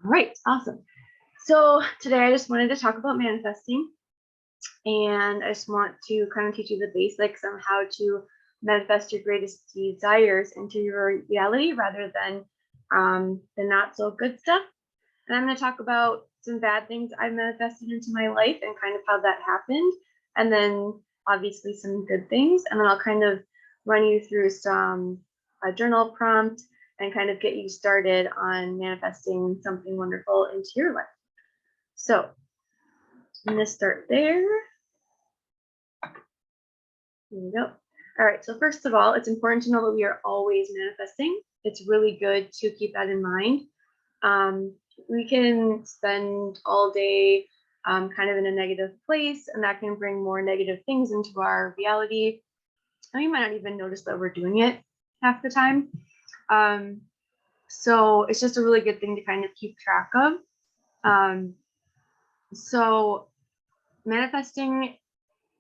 All right, awesome. So today I just wanted to talk about manifesting, and I just want to kind of teach you the basics on how to manifest your greatest desires into your reality rather than the not so good stuff. And I'm going to talk about some bad things I manifested into my life and kind of how that happened, and then obviously some good things, and then I'll kind of run you through some a journal prompt and kind of get you started on manifesting something wonderful into your life. So I'm going to start there. Here we go. All right, so first of all, it's important to know that we are always manifesting. It's really good to keep that in mind. We can spend all day kind of in a negative place, and that can bring more negative things into our reality. And we might not even notice that we're doing it half the time. So it's just a really good thing to kind of keep track of. So manifesting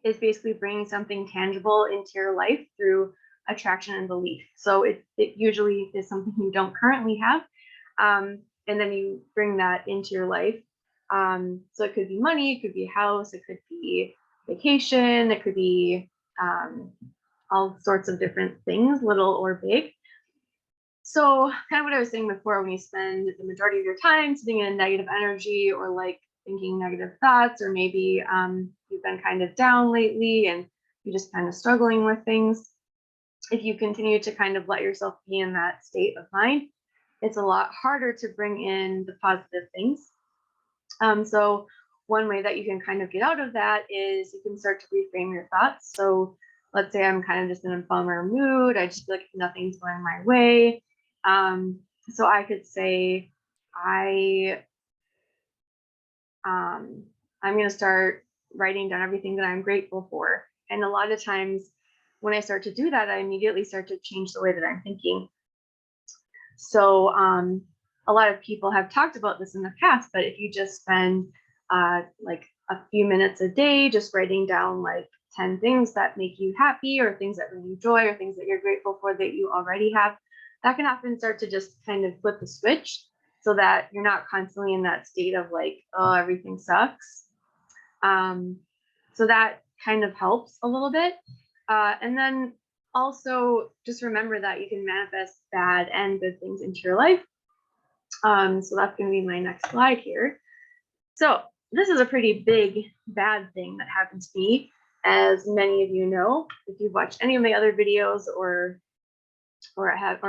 is basically bringing something tangible into your life through attraction and belief. So it usually is something you don't currently have. And then you bring that into your life. So it could be money, it could be a house, it could be vacation, it could be all sorts of different things, little or big. So kind of what I was saying before, when you spend the majority of your time sitting in a negative energy or like thinking negative thoughts, or maybe you've been kind of down lately and you're just kind of struggling with things, if you continue to kind of let yourself be in that state of mind, it's a lot harder to bring in the positive things. So one way that you can kind of get out of that is you can start to reframe your thoughts. So let's say I'm kind of just in a bummer mood. I just feel like nothing's going my way. So I could say, I'm going to start writing down everything that I'm grateful for. And a lot of times when I start to do that, I immediately start to change the way that I'm thinking. So a lot of people have talked about this in the past, but if you just spend like a few minutes a day just writing down like 10 things that make you happy, or things that bring you joy, or things that you're grateful for that you already have, that can often start to just kind of flip the switch so that you're not constantly in that state of like, oh, everything sucks. So that kind of helps a little bit. And then also just remember that you can manifest bad and good things into your life. So that's going to be my next slide here. So this is a pretty big bad thing that happened to me, as many of you know. If you've watched any of my other videos or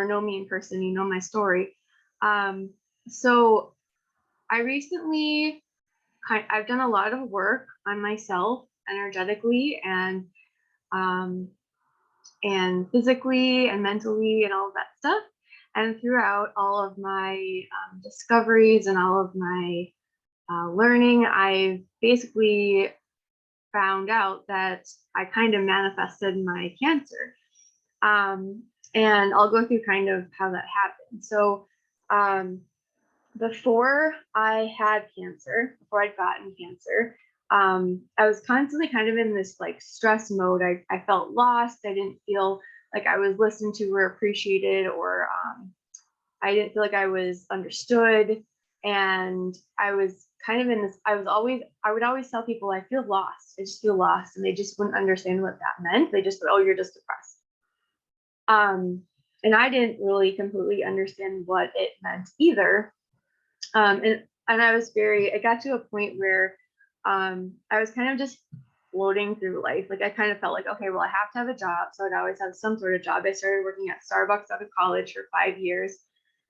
know me in person, you know my story. So I recently I've done a lot of work on myself energetically and physically and mentally and all of that stuff. And throughout all of my discoveries and all of my learning, I've basically found out that I kind of manifested my cancer. And I'll go through kind of how that happened. So before I had cancer, before I'd gotten cancer, I was constantly kind of in this like stress mode. I felt lost. I didn't feel like I was listened to or appreciated, or I didn't feel like I was understood. And I was kind of in this, I would always tell people, I feel lost. I just feel lost. And they just wouldn't understand what that meant. They just said, oh, you're just depressed. And I didn't really completely understand what it meant either. And I was it got to a point where I was kind of just floating through life. Like I kind of felt like, okay, well, I have to have a job. So I'd always have some sort of job. I started working at Starbucks out of college for 5 years.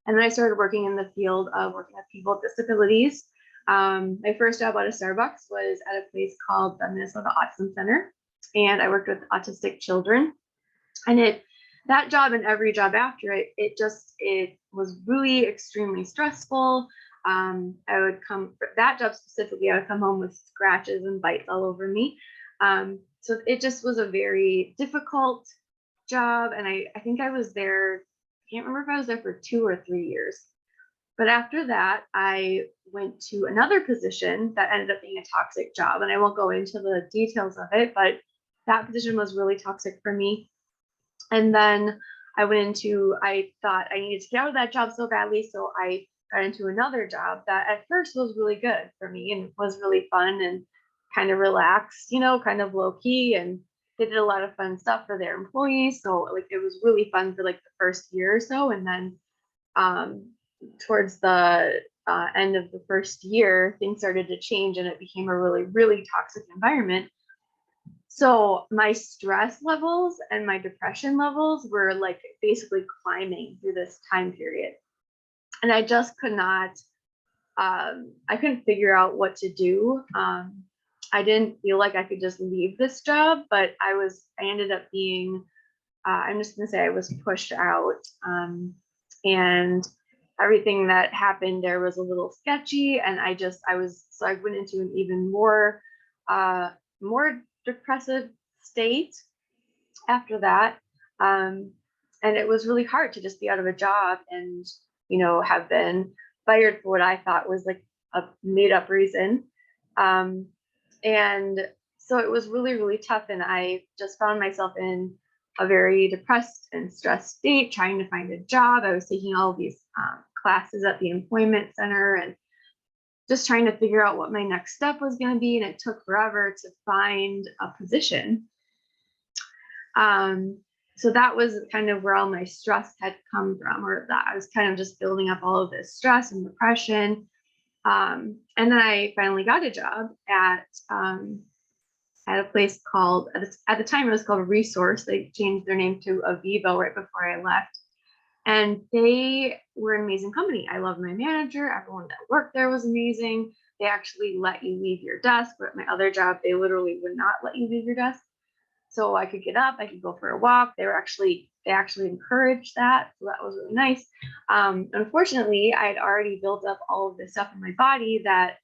And then I started working in the field of working with people with disabilities. My first job out of Starbucks was at a place called the Minnesota Autism Center. And I worked with autistic children. And that job and every job after it was really extremely stressful. I would come for that job specifically, I would come home with scratches and bites all over me. So it just was a very difficult job. And I think I was there, I can't remember if I was there for 2 or 3 years. But after that, I went to another position that ended up being a toxic job. And I won't go into the details of it, but that position was really toxic for me. And then I thought I needed to get out of that job so badly. So I got into another job that at first was really good for me and was really fun and kind of relaxed, kind of low key. And they did a lot of fun stuff for their employees. So like it was really fun for like the first year or so. And then um, towards the end of the first year, things started to change and it became a really, really toxic environment. So my stress levels and my depression levels were like basically climbing through this time period. And I just could not, I couldn't figure out what to do. I didn't feel like I could just leave this job, but I ended up being, I'm just gonna say I was pushed out. And everything that happened there was a little sketchy. And so I went into an even more depressive state after that. And it was really hard to just be out of a job and, have been fired for what I thought was like a made up reason. And so it was really, really tough. And I just found myself in a very depressed and stressed state, trying to find a job. I was taking all of these classes at the employment center and just trying to figure out what my next step was going to be. And it took forever to find a position. So that was kind of where all my stress had come from, or that I was kind of just building up all of this stress and depression. And then I finally got a job at a place called, at the time it was called Resource. They changed their name to Avivo right before I left. And they were an amazing company. I loved my manager. Everyone that worked there was amazing. They actually let you leave your desk, but at my other job, they literally would not let you leave your desk. So I could get up, I could go for a walk. They actually encouraged that. So that was really nice. Unfortunately, I had already built up all of this stuff in my body that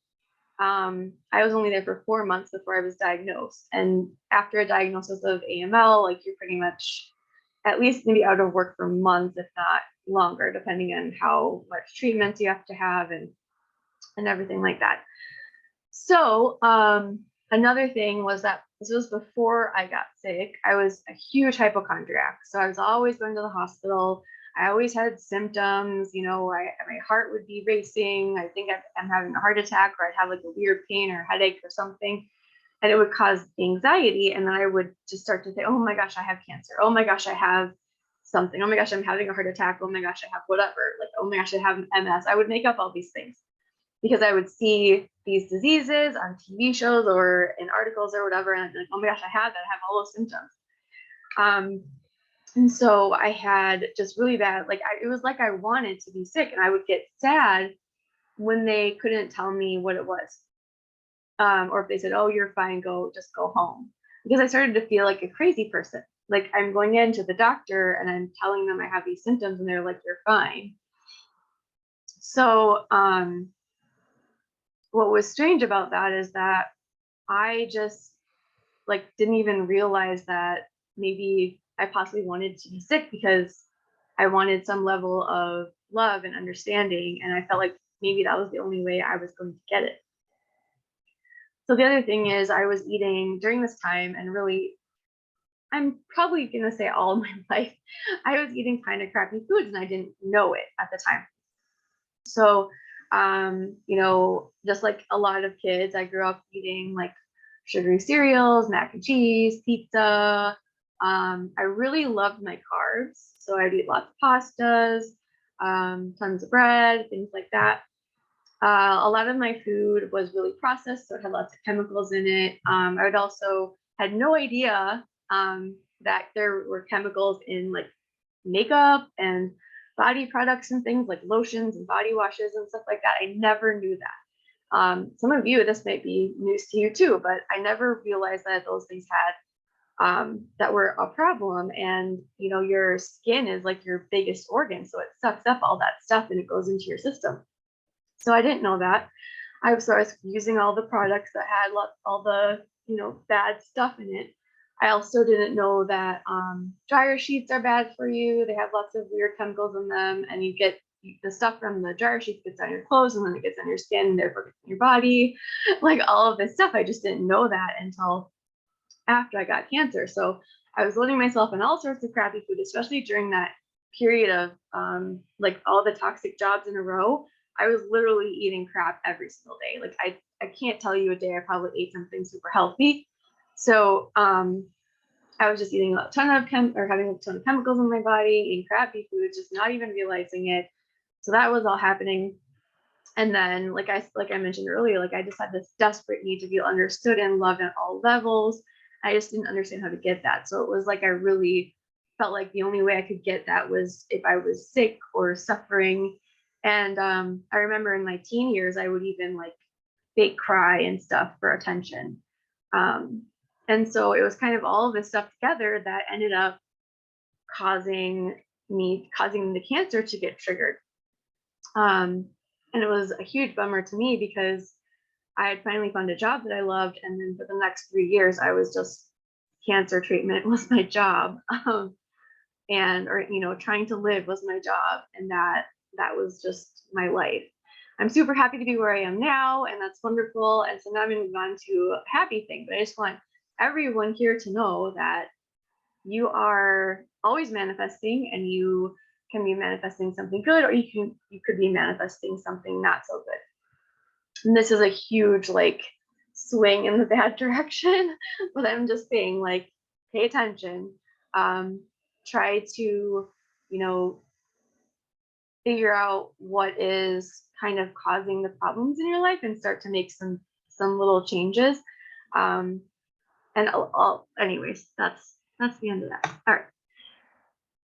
I was only there for 4 months before I was diagnosed. And after a diagnosis of AML, like you're pretty much at least maybe out of work for months, if not longer, depending on how much treatment you have to have and everything like that. So another thing was that this was before I got sick. I was a huge hypochondriac. So I was always going to the hospital. I always had symptoms, my heart would be racing. I think I'm having a heart attack, or I'd have like a weird pain or headache or something. And it would cause anxiety. And then I would just start to say, oh my gosh, I have cancer. Oh my gosh, I have something. Oh my gosh, I'm having a heart attack. Oh my gosh, I have whatever. Like, oh my gosh, I have MS. I would make up all these things because I would see these diseases on TV shows or in articles or whatever. And I'd be like, oh my gosh, I have that. I have all those symptoms. And so I had just really bad, it was like I wanted to be sick, and I would get sad when they couldn't tell me what it was. Or if they said, oh, you're fine, just go home. Because I started to feel like a crazy person. Like I'm going into the doctor and I'm telling them I have these symptoms and they're like, you're fine. So what was strange about that is that I just didn't even realize that maybe I possibly wanted to be sick because I wanted some level of love and understanding. And I felt like maybe that was the only way I was going to get it. So the other thing is I was eating during this time, and really, I'm probably going to say all my life, I was eating kind of crappy foods and I didn't know it at the time. So, just like a lot of kids, I grew up eating like sugary cereals, mac and cheese, pizza. I really loved my carbs. So I'd eat lots of pastas, tons of bread, things like that. A lot of my food was really processed, so it had lots of chemicals in it. I would also had no idea that there were chemicals in like makeup and body products and things like lotions and body washes and stuff like that. I never knew that. Some of you, this might be news to you too, but I never realized that those things had that were a problem. And your skin is like your biggest organ, so it sucks up all that stuff and it goes into your system. So I didn't know that. I was using all the products that had all the bad stuff in it. I also didn't know that dryer sheets are bad for you. They have lots of weird chemicals in them, and you get the stuff from the dryer sheets gets on your clothes, and then it gets on your skin, and therefore gets on your body. Like all of this stuff, I just didn't know that until after I got cancer. So I was loading myself in all sorts of crappy food, especially during that period of all the toxic jobs in a row. I was literally eating crap every single day. Like I can't tell you a day I probably ate something super healthy. So I was just eating a ton of having a ton of chemicals in my body, eating crappy food, just not even realizing it. So that was all happening. And then like I mentioned earlier, like I just had this desperate need to feel understood and loved at all levels. I just didn't understand how to get that. So it was like I really felt like the only way I could get that was if I was sick or suffering. And I remember in my teen years, I would even like fake cry and stuff for attention. Um, and so it was kind of all of this stuff together that ended up causing causing the cancer to get triggered. Um, and it was a huge bummer to me because I had finally found a job that I loved. And then for the next 3 years, I was just cancer treatment was my job. And, or, trying to live was my job. And that was just my life. I'm super happy to be where I am now, and that's wonderful. And so now I'm going to move on to a happy thing. But I just want everyone here to know that you are always manifesting, and you can be manifesting something good, or you could be manifesting something not so good. And this is a huge like swing in the bad direction, but I'm just saying, like, pay attention. Try to, figure out what is kind of causing the problems in your life and start to make some little changes. And anyways, that's the end of that. All right.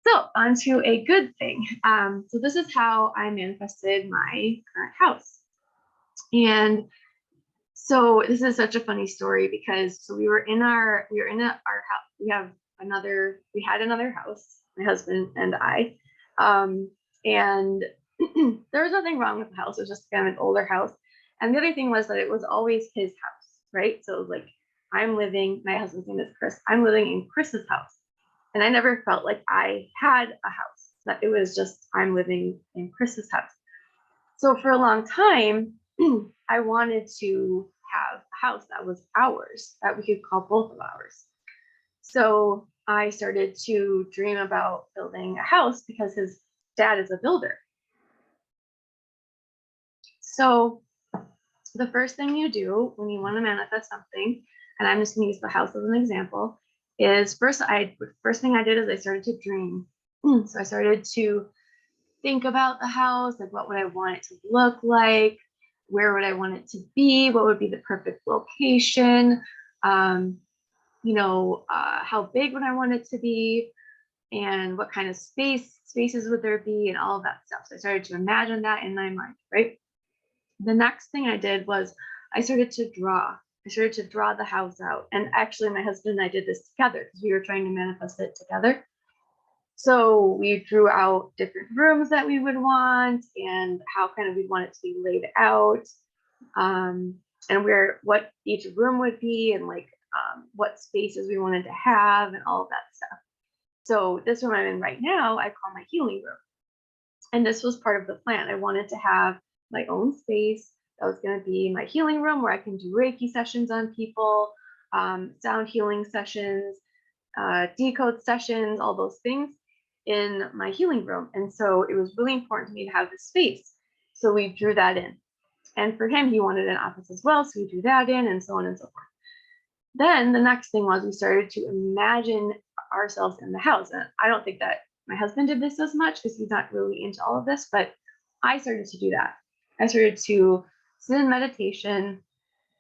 So on to a good thing. So this is how I manifested my current house. And so this is such a funny story because we were in our house. We had another house, my husband and I. And there was nothing wrong with the house. It was just kind of an older house. And the other thing was that it was always his house, right? So it was like, my husband's name is Chris. I'm living in Chris's house. And I never felt like I had a house, that it was just, I'm living in Chris's house. So for a long time, I wanted to have a house that was ours, that we could call both of ours. So I started to dream about building a house because his dad is a builder. So the first thing you do when you want to manifest something, and I'm just going to use the house as an example, is first thing I did is I started to dream. So I started to think about the house, like what would I want it to look like, where would I want it to be, what would be the perfect location, how big would I want it to be, and what kind of spaces would there be, and all of that stuff. So I started to imagine that in my mind, right? The next thing I did was I started to draw. I started to draw the house out. And actually, my husband and I did this together because we were trying to manifest it together. So we drew out different rooms that we would want and how kind of we'd want it to be laid out, and what each room would be, and like what spaces we wanted to have, and all of that stuff. So this room I'm in right now, I call my healing room. And this was part of the plan. I wanted to have my own space. That was going to be my healing room where I can do Reiki sessions on people, sound healing sessions, decode sessions, all those things in my healing room. And so it was really important to me to have this space. So we drew that in. And for him, he wanted an office as well. So we drew that in, and so on and so forth. Then the next thing was we started to imagine ourselves in the house. And I don't think that my husband did this as much because he's not really into all of this, but I started to do that. I started to sit in meditation,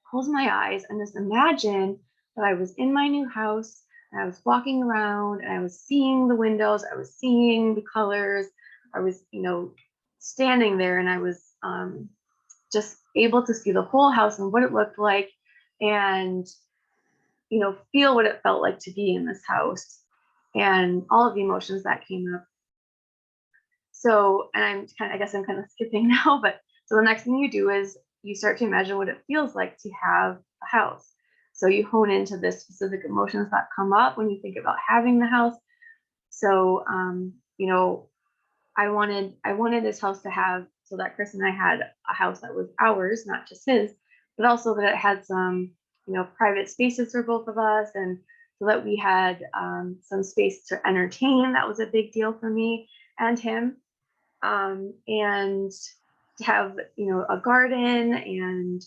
close my eyes, and just imagine that I was in my new house, and I was walking around, and I was seeing the windows, I was seeing the colors, I was, standing there, and I was just able to see the whole house and what it looked like, and feel what it felt like to be in this house, and all of the emotions that came up. So, and I guess I'm kind of skipping now, but so the next thing you do is you start to imagine what it feels like to have a house. So you hone into the specific emotions that come up when you think about having the house. So, I wanted this house to have, so that Chris and I had a house that was ours, not just his, but also that it had some, private spaces for both of us, and so that we had some space to entertain. That was a big deal for me and him. And to have, a garden and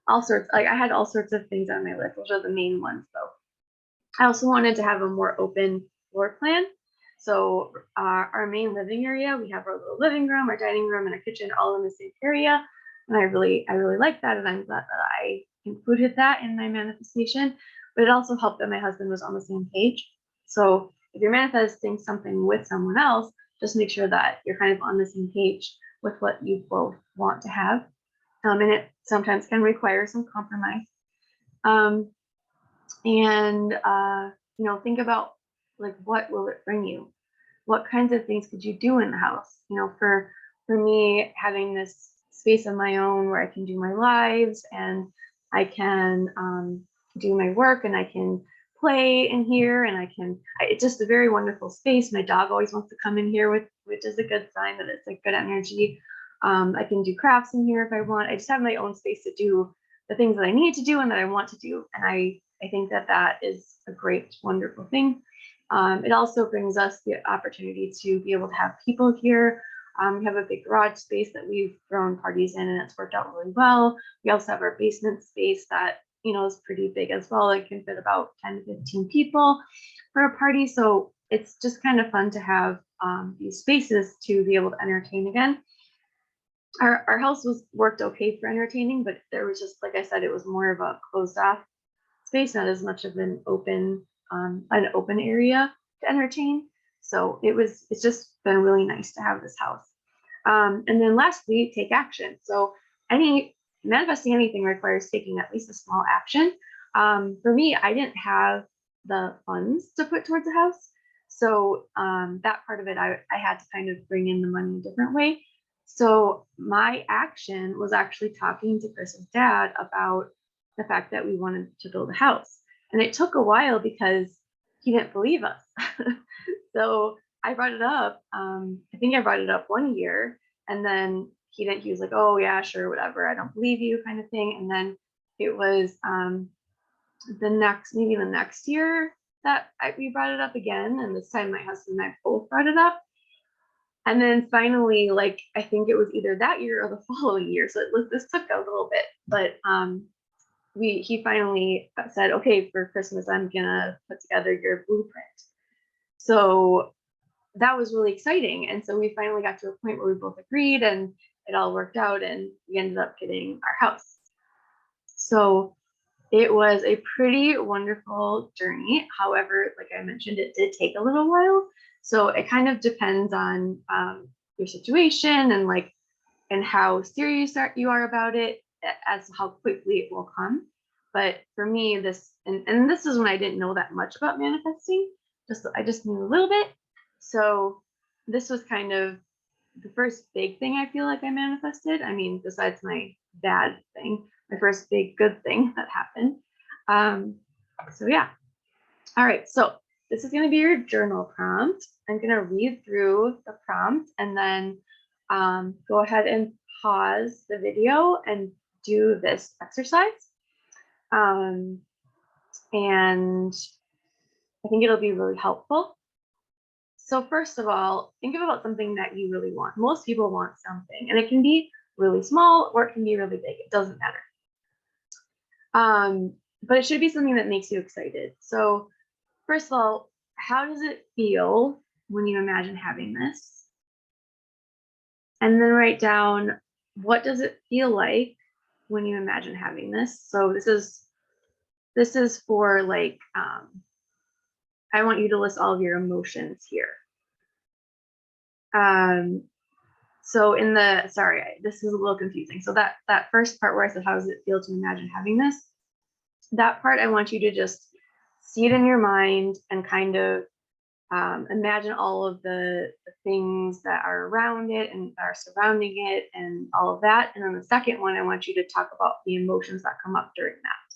all sorts, like I had all sorts of things on my list. Those are the main ones though. I also wanted to have a more open floor plan. So our main living area, we have our little living room, our dining room, and our kitchen all in the same area. And I really like that, and I'm glad that I included that in my manifestation. But it also helped that my husband was on the same page. So if you're manifesting something with someone else, just make sure that you're kind of on the same page with what you both want to have. And it sometimes can require some compromise. Think about like, what will it bring you? What kinds of things could you do in the house? For me, having this space of my own where I can do my lives and I can do my work and I can play in here and it's just a very wonderful space. My dog always wants to come in here which is a good sign that it's like good energy. I can do crafts in here if I want. I just have my own space to do the things that I need to do and that I want to do. And I think that is a great, wonderful thing. It also brings us the opportunity to be able to have people here. We have a big garage space that we've thrown parties in, and it's worked out really well. We also have our basement space that is pretty big as well. It can fit about 10 to 15 people for a party. So it's just kind of fun to have these spaces to be able to entertain again. Our house was worked okay for entertaining, but there was just, like I said, it was more of a closed off space, not as much of an open area to entertain. So it's just been really nice to have this house. And then lastly, take action. So manifesting anything requires taking at least a small action. For me, I didn't have the funds to put towards the house. So that part of it, I had to kind of bring in the money a different way. So my action was actually talking to Chris's dad about the fact that we wanted to build a house. And it took a while because he didn't believe us. So I brought it up. I think I brought it up one year, and then he was like, oh yeah, sure, whatever. I don't believe you, kind of thing. And then it was the next year that we brought it up again. And this time my husband and I both brought it up. And then finally, like, I think it was either that year or the following year. So this took a little bit, but he finally said, okay, for Christmas, I'm gonna put together your blueprint. So that was really exciting. And so we finally got to a point where we both agreed and it all worked out and we ended up getting our house. So it was a pretty wonderful journey. However, like I mentioned, it did take a little while. So it kind of depends on your situation and how serious you are about it as to how quickly it will come. But for me, this is when I didn't know that much about manifesting. I just knew a little bit. So this was kind of the first big thing I feel like I manifested. I mean, besides my bad thing, my first big good thing that happened. So yeah. All right. So this is going to be your journal prompt. I'm going to read through the prompt and then go ahead and pause the video and do this exercise. And I think it'll be really helpful. So first of all, think about something that you really want. Most people want something, and it can be really small or it can be really big. It doesn't matter. But it should be something that makes you excited. So first of all, how does it feel when you imagine having this? And then write down, what does it feel like when you imagine having this? So this is for like, I want you to list all of your emotions here. So this is a little confusing. So that first part where I said, how does it feel to imagine having this? That part, I want you to just see it in your mind and kind of imagine all of the things that are around it and are surrounding it and all of that. And then the second one, I want you to talk about the emotions that come up during that.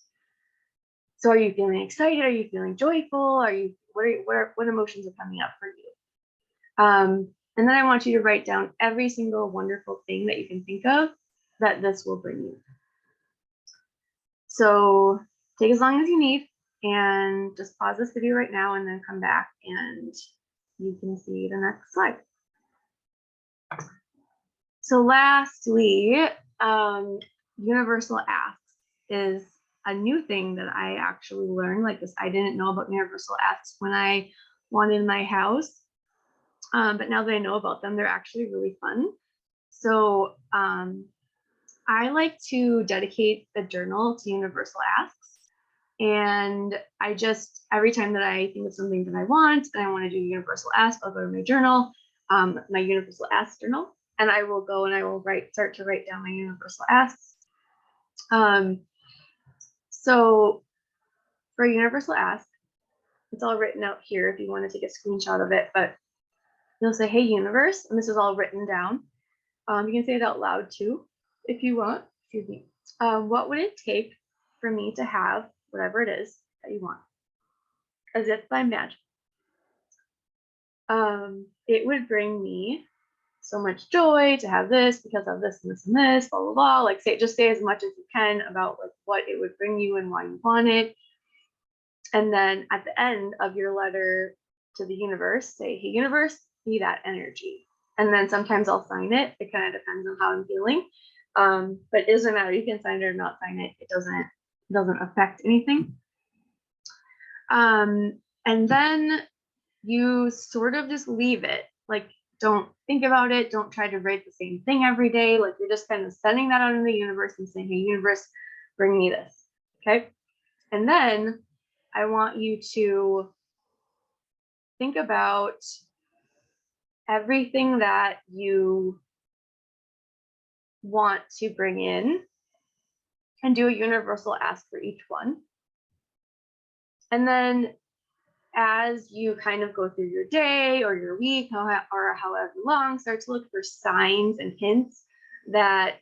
So are you feeling excited? Are you feeling joyful? What emotions are coming up for you? And then I want you to write down every single wonderful thing that you can think of that this will bring you. So take as long as you need and just pause this video right now and then come back and you can see the next slide. So lastly, universal asks is a new thing that I actually learned. Like this, I didn't know about universal asks when I wanted my house. But now that I know about them, they're actually really fun. So I like to dedicate a journal to universal asks. And I just, every time that I think of something that I want and I want to do universal ask, I'll go to my journal, my universal ask journal, and I will go and I will start to write down my universal asks. So for universal ask, it's all written out here if you want to take a screenshot of it, but you'll say, hey, universe, and this is all written down. You can say it out loud too, if you want. Excuse me. What would it take for me to have whatever it is that you want? As if by magic. It would bring me so much joy to have this because of this and this and this, blah, blah, blah. Like just say as much as you can about like what it would bring you and why you want it. And then at the end of your letter to the universe, say, hey, universe, be that energy. And then sometimes I'll sign it. It kind of depends on how I'm feeling. But it doesn't matter. You can sign it or not sign it. It doesn't affect anything. And then you sort of just leave it. Like, don't think about it. Don't try to write the same thing every day. Like, you're just kind of sending that out in the universe and saying, hey, universe, bring me this. Okay. And then I want you to think about everything that you want to bring in and do a universal ask for each one. And then as you kind of go through your day or your week or however long, start to look for signs and hints that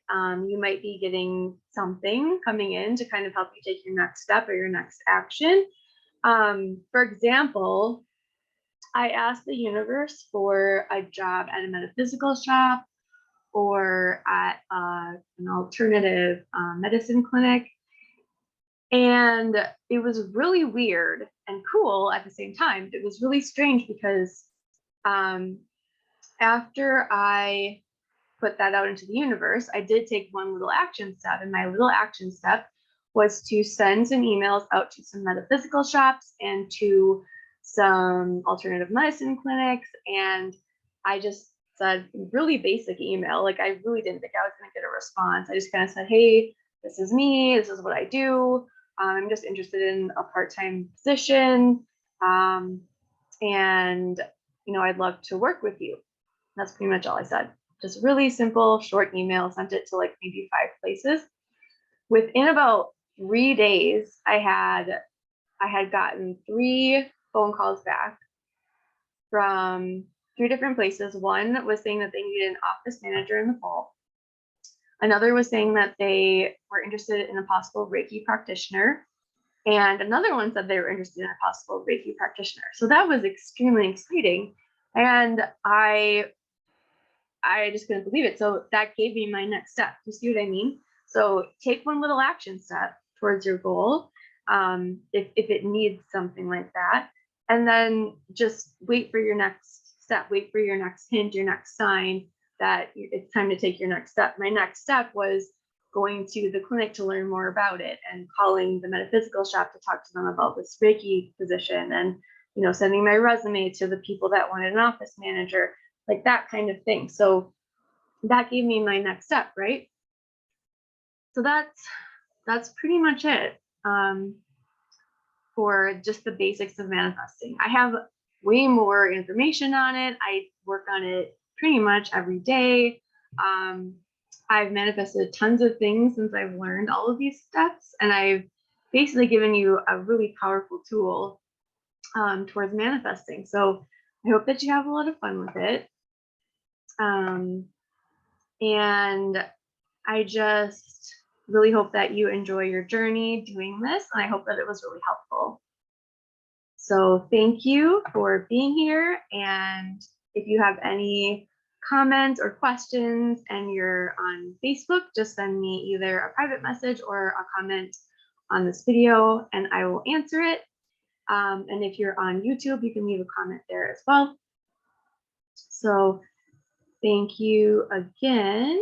you might be getting something coming in to kind of help you take your next step or your next action. For example, I asked the universe for a job at a metaphysical shop or at an alternative medicine clinic. And it was really weird and cool at the same time. It was really strange because after I put that out into the universe, I did take one little action step. And my little action step was to send some emails out to some metaphysical shops and to some alternative medicine clinics. And I just said really basic email. Like I really didn't think I was going to get a response. I just kind of said, hey, this is me. This is what I do. I'm just interested in a part-time position. And, I'd love to work with you. That's pretty much all I said. Just really simple, short email, sent it to like maybe 5 places. Within about 3 days, I had gotten 3 phone calls back from 3 different places. One was saying that they needed an office manager in the fall. Another was saying that they were interested in a possible Reiki practitioner. And another one said they were interested in a possible Reiki practitioner. So that was extremely exciting. And I just couldn't believe it. So that gave me my next step. You see what I mean? So take one little action step towards your goal, if it needs something like that. And then just wait for your next step, wait for your next hint, your next sign that it's time to take your next step. My next step was going to the clinic to learn more about it and calling the metaphysical shop to talk to them about this Reiki position and, sending my resume to the people that wanted an office manager, like that kind of thing. So that gave me my next step, right? So that's pretty much it for just the basics of manifesting. I have way more information on it. I work on it pretty much every day. I've manifested tons of things since I've learned all of these steps, and I've basically given you a really powerful tool towards manifesting. So I hope that you have a lot of fun with it. And I just really hope that you enjoy your journey doing this, and I hope that it was really helpful. So thank you for being here. And if you have any comments or questions and you're on Facebook, just send me either a private message or a comment on this video and I will answer it. And if you're on YouTube, you can leave a comment there as well. So Thank you again.